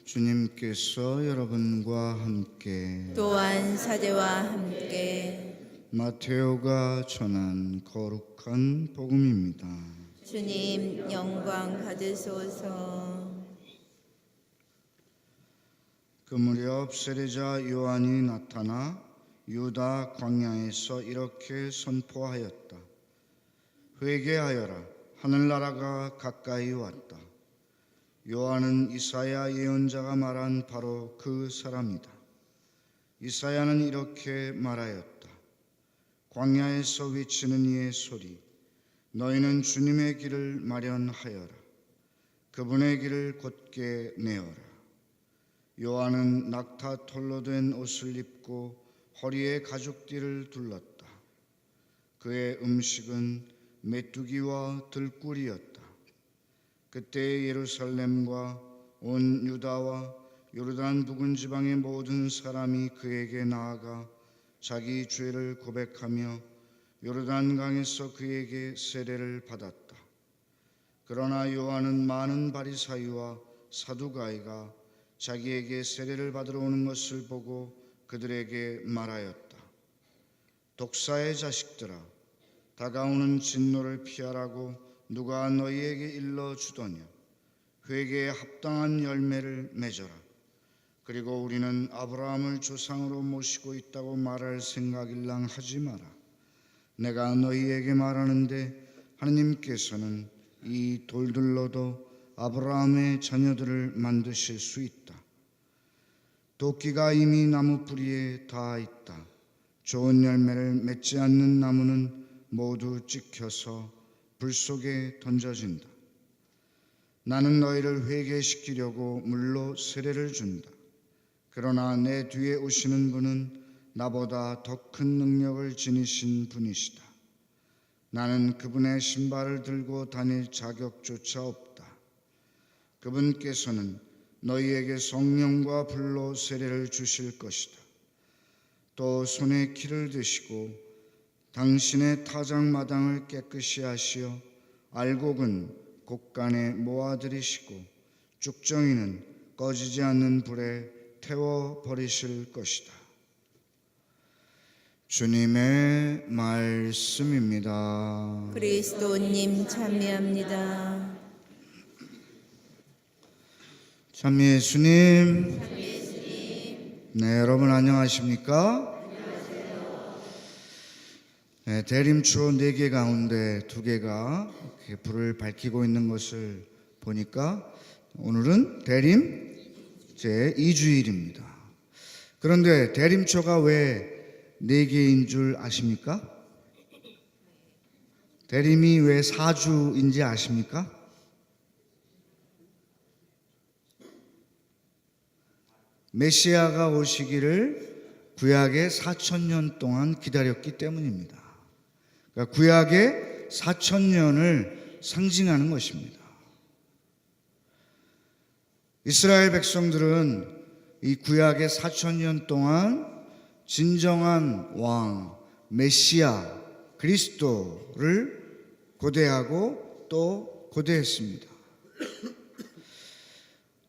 주님께서 여러분과 함께 또한 사제와 함께 마테오가 전한 거룩한 복음입니다. 주님 영광 받으소서. 그 무렵 세례자 요한이 나타나 유다 광야에서 이렇게 선포하였다. 회개하여라, 하늘나라가 가까이 왔다. 요한은 이사야 예언자가 말한 바로 그 사람이다. 이사야는 이렇게 말하였다. 광야에서 외치는 이의 소리, 너희는 주님의 길을 마련하여라. 그분의 길을 곧게 내어라. 요한은 낙타 털로 된 옷을 입고 허리에 가죽띠를 둘렀다. 그의 음식은 메뚜기와 들꿀이었다. 그때 예루살렘과 온 유다와 요르단 부근 지방의 모든 사람이 그에게 나아가 자기 죄를 고백하며 요르단강에서 그에게 세례를 받았다. 그러나 요한은 많은 바리사이와 사두가이가 자기에게 세례를 받으러 오는 것을 보고 그들에게 말하였다. 독사의 자식들아, 다가오는 진노를 피하라고 누가 너희에게 일러주더냐. 회개에 합당한 열매를 맺어라. 그리고 우리는 아브라함을 조상으로 모시고 있다고 말할 생각일랑 하지 마라. 내가 너희에게 말하는데 하느님께서는 이 돌들로도 아브라함의 자녀들을 만드실 수 있다. 도끼가 이미 나무 뿌리에 닿아 있다. 좋은 열매를 맺지 않는 나무는 모두 찍혀서 불 속에 던져진다. 나는 너희를 회개시키려고 물로 세례를 준다. 그러나 내 뒤에 오시는 분은 나보다 더 큰 능력을 지니신 분이시다. 나는 그분의 신발을 들고 다닐 자격조차 없다. 그분께서는 너희에게 성령과 불로 세례를 주실 것이다. 또 손에 키를 드시고 당신의 타작마당을 깨끗이 하시어 알곡은 곡간에 모아들이시고 쭉정이는 꺼지지 않는 불에 태워 버리실 것이다. 주님의 말씀입니다. 그리스도님 참여합니다. 참 예수님. 네, 여러분 안녕하십니까? 네, 대림초 4개 가운데 2개가 이렇게 불을 밝히고 있는 것을 보니까 오늘은 대림 제2주일입니다. 그런데 대림초가 왜 4개인 줄 아십니까? 대림이 왜 4주인지 아십니까? 메시아가 오시기를 구약에 4,000년 동안 기다렸기 때문입니다. 그러니까 구약의 4,000년을 상징하는 것입니다. 이스라엘 백성들은 이 구약의 4,000년 동안 진정한 왕, 메시아, 그리스도를 고대하고 또 고대했습니다.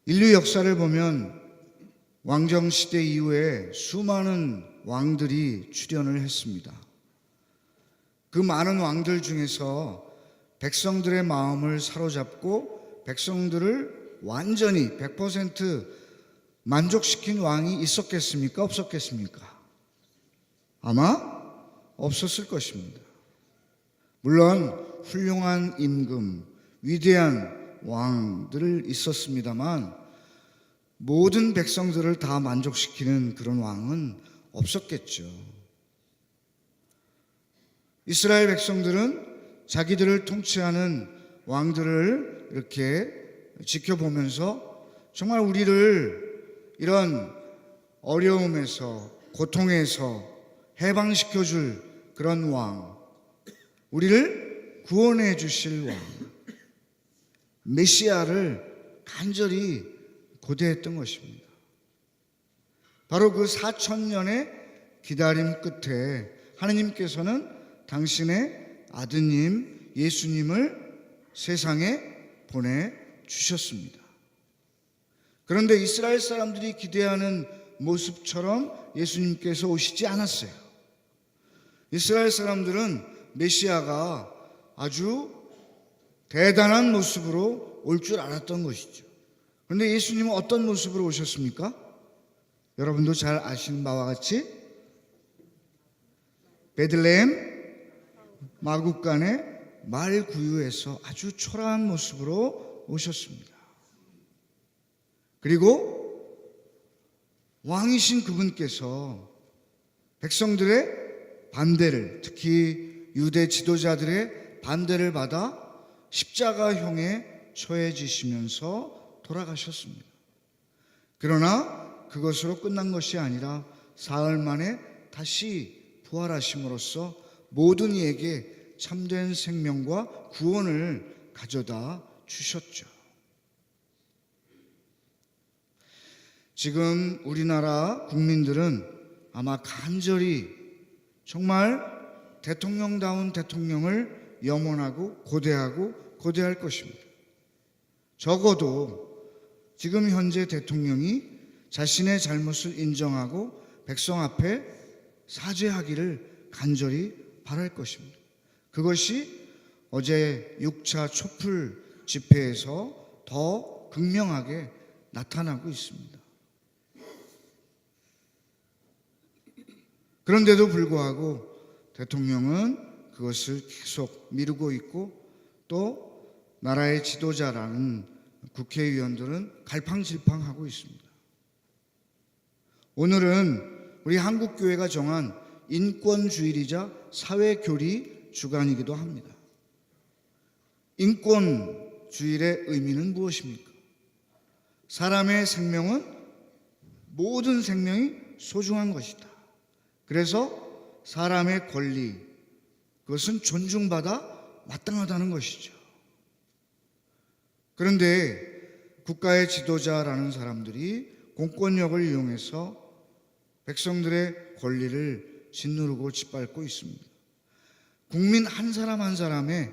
인류 역사를 보면 왕정시대 이후에 수많은 왕들이 출현을 했습니다. 그 많은 왕들 중에서 백성들의 마음을 사로잡고 백성들을 완전히 100% 만족시킨 왕이 있었겠습니까? 없었겠습니까? 아마 없었을 것입니다. 물론 훌륭한 임금, 위대한 왕들 있었습니다만 모든 백성들을 다 만족시키는 그런 왕은 없었겠죠. 이스라엘 백성들은 자기들을 통치하는 왕들을 이렇게 지켜보면서 정말 우리를 이런 어려움에서 고통에서 해방시켜줄 그런 왕, 우리를 구원해 주실 왕, 메시아를 간절히 고대했던 것입니다. 바로 그 4,000년의 기다림 끝에 하느님께서는 당신의 아드님 예수님을 세상에 보내주셨습니다. 그런데 이스라엘 사람들이 기대하는 모습처럼 예수님께서 오시지 않았어요. 이스라엘 사람들은 메시아가 아주 대단한 모습으로 올 줄 알았던 것이죠. 그런데 예수님은 어떤 모습으로 오셨습니까? 여러분도 잘 아시는 바와 같이 베들레헴 마국간의 말 구유에서 아주 초라한 모습으로 오셨습니다. 그리고 왕이신 그분께서 백성들의 반대를, 특히 유대 지도자들의 반대를 받아 십자가형에 처해지시면서 돌아가셨습니다. 그러나 그것으로 끝난 것이 아니라 사흘 만에 다시 부활하심으로써 모든 이에게 참된 생명과 구원을 가져다 주셨죠. 지금 우리나라 국민들은 아마 간절히 정말 대통령다운 대통령을 염원하고 고대할 것입니다. 적어도 지금 현재 대통령이 자신의 잘못을 인정하고 백성 앞에 사죄하기를 간절히 바랄 것입니다. 그것이 어제 6차 촛불 집회에서 더 극명하게 나타나고 있습니다. 그런데도 불구하고 대통령은 그것을 계속 미루고 있고 또 나라의 지도자라는 국회의원들은 갈팡질팡하고 있습니다. 오늘은 우리 한국교회가 정한 인권주일이자 사회교리 주간이기도 합니다. 인권주일의 의미는 무엇입니까? 사람의 생명은 모든 생명이 소중한 것이다. 그래서 사람의 권리, 그것은 존중받아 마땅하다는 것이죠. 그런데 국가의 지도자라는 사람들이 공권력을 이용해서 백성들의 권리를 짓누르고 짓밟고 있습니다. 국민 한 사람 한 사람의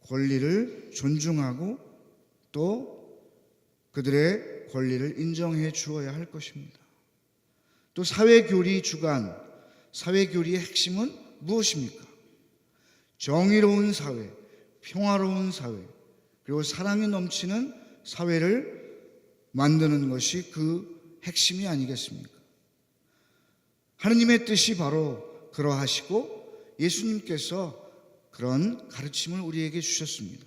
권리를 존중하고 또 그들의 권리를 인정해 주어야 할 것입니다. 또 사회교리 주간, 사회교리의 핵심은 무엇입니까? 정의로운 사회, 평화로운 사회, 그리고 사랑이 넘치는 사회를 만드는 것이 그 핵심이 아니겠습니까? 하느님의 뜻이 바로 그러하시고 예수님께서 그런 가르침을 우리에게 주셨습니다.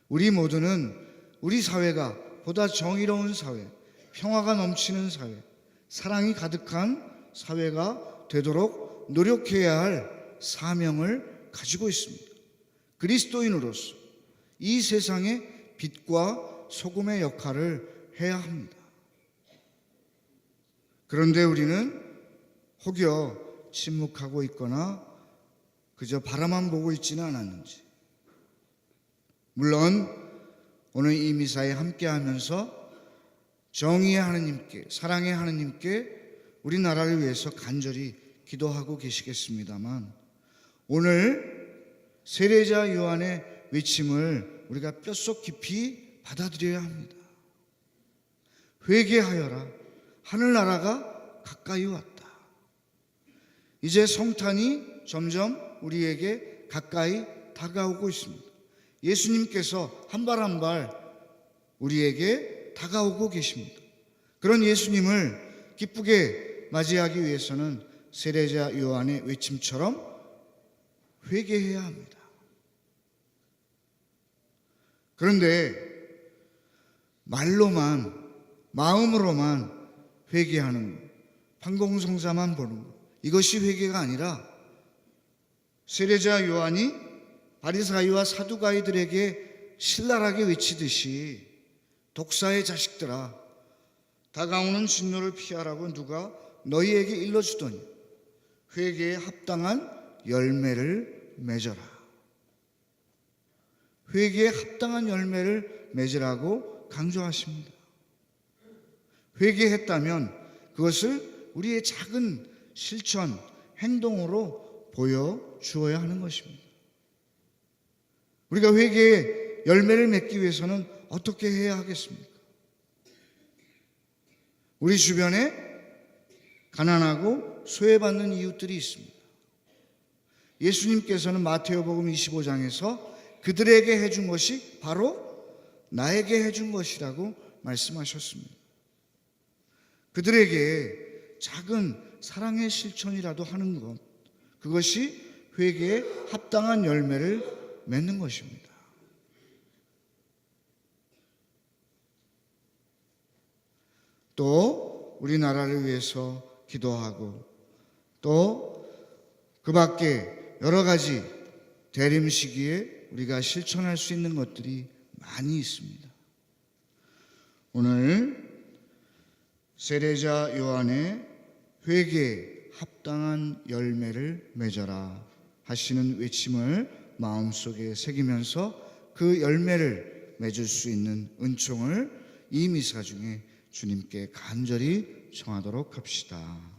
우리 모두는 우리 사회가 보다 정의로운 사회, 평화가 넘치는 사회, 사랑이 가득한 사회가 되도록 노력해야 할 사명을 가지고 있습니다. 그리스도인으로서 이 세상의 빛과 소금의 역할을 해야 합니다. 그런데 우리는 혹여 침묵하고 있거나 그저 바라만 보고 있지는 않았는지. 물론 오늘 이 미사에 함께하면서 정의의 하느님께, 사랑의 하느님께 우리나라를 위해서 간절히 기도하고 계시겠습니다만 오늘 세례자 요한의 외침을 우리가 뼛속 깊이 받아들여야 합니다. 회개하여라, 하늘나라가 가까이 왔다. 이제 성탄이 점점 우리에게 가까이 다가오고 있습니다. 예수님께서 한 발 한 발 우리에게 다가오고 계십니다. 그런 예수님을 기쁘게 맞이하기 위해서는 세례자 요한의 외침처럼 회개해야 합니다. 그런데 말로만, 마음으로만 회개하는 것, 판공성사만 보는 것, 이것이 회개가 아니라 세례자 요한이 바리사이와 사두가이들에게 신랄하게 외치듯이 독사의 자식들아, 다가오는 진노를 피하라고 누가 너희에게 일러주더니 회개에 합당한 열매를 맺어라. 회개에 합당한 열매를 맺으라고 강조하십니다. 회개했다면 그것을 우리의 작은 실천, 행동으로 보여주어야 하는 것입니다. 우리가 회개의 열매를 맺기 위해서는 어떻게 해야 하겠습니까? 우리 주변에 가난하고 소외받는 이웃들이 있습니다. 예수님께서는 마태복음 25장에서 그들에게 해준 것이 바로 나에게 해준 것이라고 말씀하셨습니다. 그들에게 작은 사랑의 실천이라도 하는 것, 그것이 회개에 합당한 열매를 맺는 것입니다. 또 우리나라를 위해서 기도하고 또 그 밖에 여러 가지 대림 시기에 우리가 실천할 수 있는 것들이 많이 있습니다. 오늘 세례자 요한의 회개에 합당한 열매를 맺어라 하시는 외침을 마음속에 새기면서 그 열매를 맺을 수 있는 은총을 이 미사 중에 주님께 간절히 청하도록 합시다.